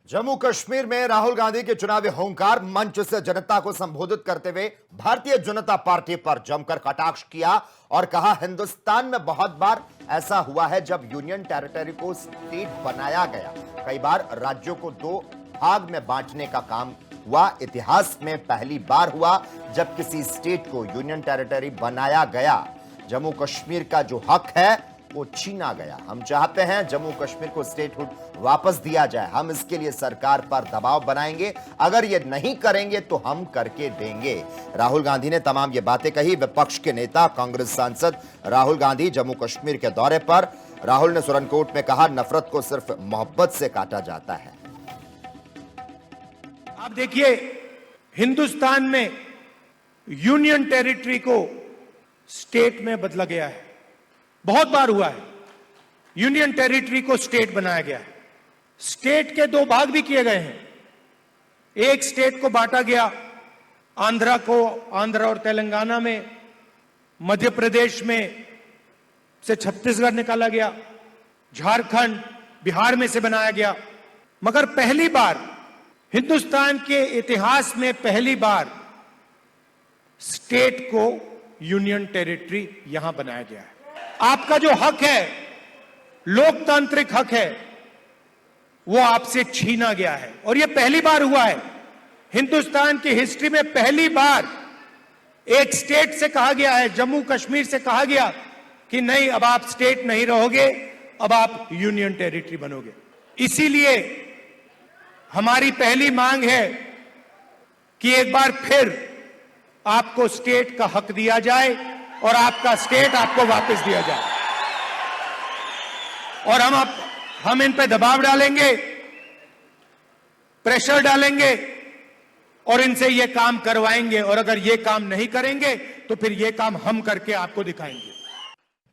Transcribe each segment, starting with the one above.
जम्मू कश्मीर में राहुल गांधी के चुनावी हुंकार मंच से जनता को संबोधित करते हुए भारतीय जनता पार्टी पर जमकर कटाक्ष किया और कहा, हिंदुस्तान में बहुत बार ऐसा हुआ है जब यूनियन टेरिटरी को स्टेट बनाया गया। कई बार राज्यों को दो भाग में बांटने का काम हुआ। इतिहास में पहली बार हुआ जब किसी स्टेट को यूनियन टेरिटरी बनाया गया। जम्मू कश्मीर का जो हक है वो छीना गया। हम चाहते हैं जम्मू कश्मीर को स्टेटहुड वापस दिया जाए। हम इसके लिए सरकार पर दबाव बनाएंगे। अगर ये नहीं करेंगे तो हम करके देंगे। राहुल गांधी ने तमाम ये बातें कही। विपक्ष के नेता कांग्रेस सांसद राहुल गांधी जम्मू कश्मीर के दौरे पर। राहुल ने सुरनकोट में कहा, नफरत को सिर्फ मोहब्बत से काटा जाता है। आप देखिए, हिंदुस्तान में यूनियन टेरिटरी को स्टेट में बदला गया है। बहुत बार हुआ है यूनियन टेरिटरी को स्टेट बनाया गया है। स्टेट के दो भाग भी किए गए हैं। एक स्टेट को बांटा गया, आंध्रा को, आंध्रा और तेलंगाना में, मध्य प्रदेश में से छत्तीसगढ़ निकाला गया, झारखंड, बिहार में से बनाया गया। मगर पहली बार हिंदुस्तान के इतिहास में पहली बार स्टेट को यूनियन टेरिटरी यहां बनाया गया है। आपका जो हक है, लोकतांत्रिक हक है, वो आपसे छीना गया है और यह पहली बार हुआ है हिंदुस्तान की हिस्ट्री में। पहली बार एक स्टेट से कहा गया है, जम्मू कश्मीर से कहा गया कि नहीं, अब आप स्टेट नहीं रहोगे, अब आप यूनियन टेरिटरी बनोगे। इसीलिए हमारी पहली मांग है कि एक बार फिर आपको स्टेट का हक दिया जाए और आपका स्टेट आपको वापस दिया जाए। और हम इन पे दबाव डालेंगे, प्रेशर डालेंगे और इनसे ये काम करवाएंगे। और अगर ये काम नहीं करेंगे तो फिर ये काम हम करके आपको दिखाएंगे।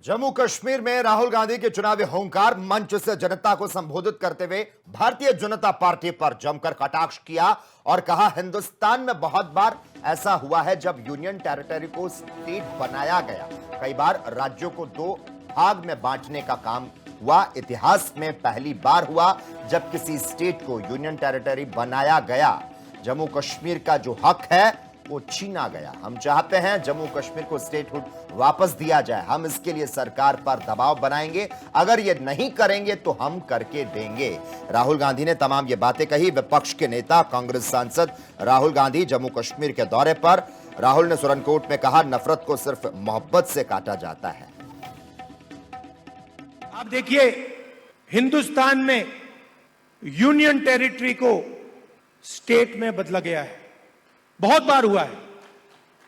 जम्मू कश्मीर में राहुल गांधी के चुनावी हुंकार मंच से जनता को संबोधित करते हुए भारतीय जनता पार्टी पर जमकर कटाक्ष किया और कहा, हिंदुस्तान में बहुत बार ऐसा हुआ है जब यूनियन टेरिटरी को स्टेट बनाया गया। कई बार राज्यों को दो भाग में बांटने का काम हुआ। इतिहास में पहली बार हुआ जब किसी स्टेट को यूनियन टेरिटरी बनाया गया। जम्मू कश्मीर का जो हक है वो छीना गया। हम चाहते हैं जम्मू कश्मीर को स्टेटहुड वापस दिया जाए। हम इसके लिए सरकार पर दबाव बनाएंगे। अगर ये नहीं करेंगे तो हम करके देंगे। राहुल गांधी ने तमाम ये बातें कही। विपक्ष के नेता कांग्रेस सांसद राहुल गांधी जम्मू कश्मीर के दौरे पर। राहुल ने सुरनकोट में कहा, नफरत को सिर्फ मोहब्बत से काटा जाता है। आप देखिए, हिंदुस्तान में यूनियन टेरिटरी को स्टेट में बदला गया है। बहुत बार हुआ है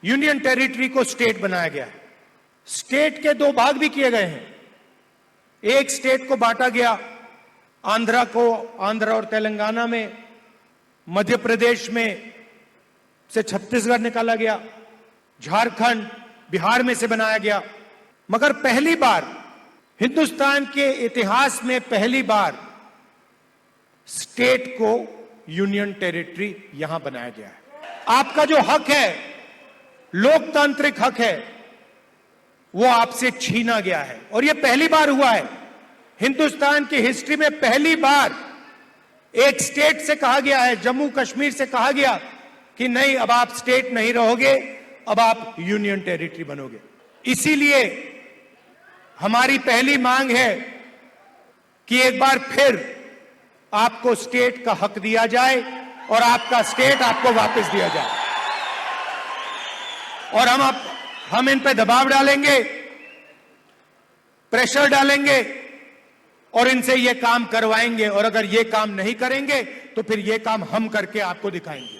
यूनियन टेरिटरी को स्टेट बनाया गया है। स्टेट के दो भाग भी किए गए हैं। एक स्टेट को बांटा गया, आंध्रा को, आंध्रा और तेलंगाना में, मध्य प्रदेश में से छत्तीसगढ़ निकाला गया, झारखंड, बिहार में से बनाया गया। मगर पहली बार हिंदुस्तान के इतिहास में पहली बार स्टेट को यूनियन टेरिटरी यहां बनाया गया है। आपका जो हक है, लोकतांत्रिक हक है, वो आपसे छीना गया है और यह पहली बार हुआ है हिंदुस्तान की हिस्ट्री में। पहली बार एक स्टेट से कहा गया है, जम्मू कश्मीर से कहा गया कि नहीं, अब आप स्टेट नहीं रहोगे, अब आप यूनियन टेरिटरी बनोगे। इसीलिए हमारी पहली मांग है कि एक बार फिर आपको स्टेट का हक दिया जाए और आपका स्टेट आपको वापस दिया जाए। और हम इन पे दबाव डालेंगे, प्रेशर डालेंगे और इनसे ये काम करवाएंगे। और अगर ये काम नहीं करेंगे तो फिर ये काम हम करके आपको दिखाएंगे।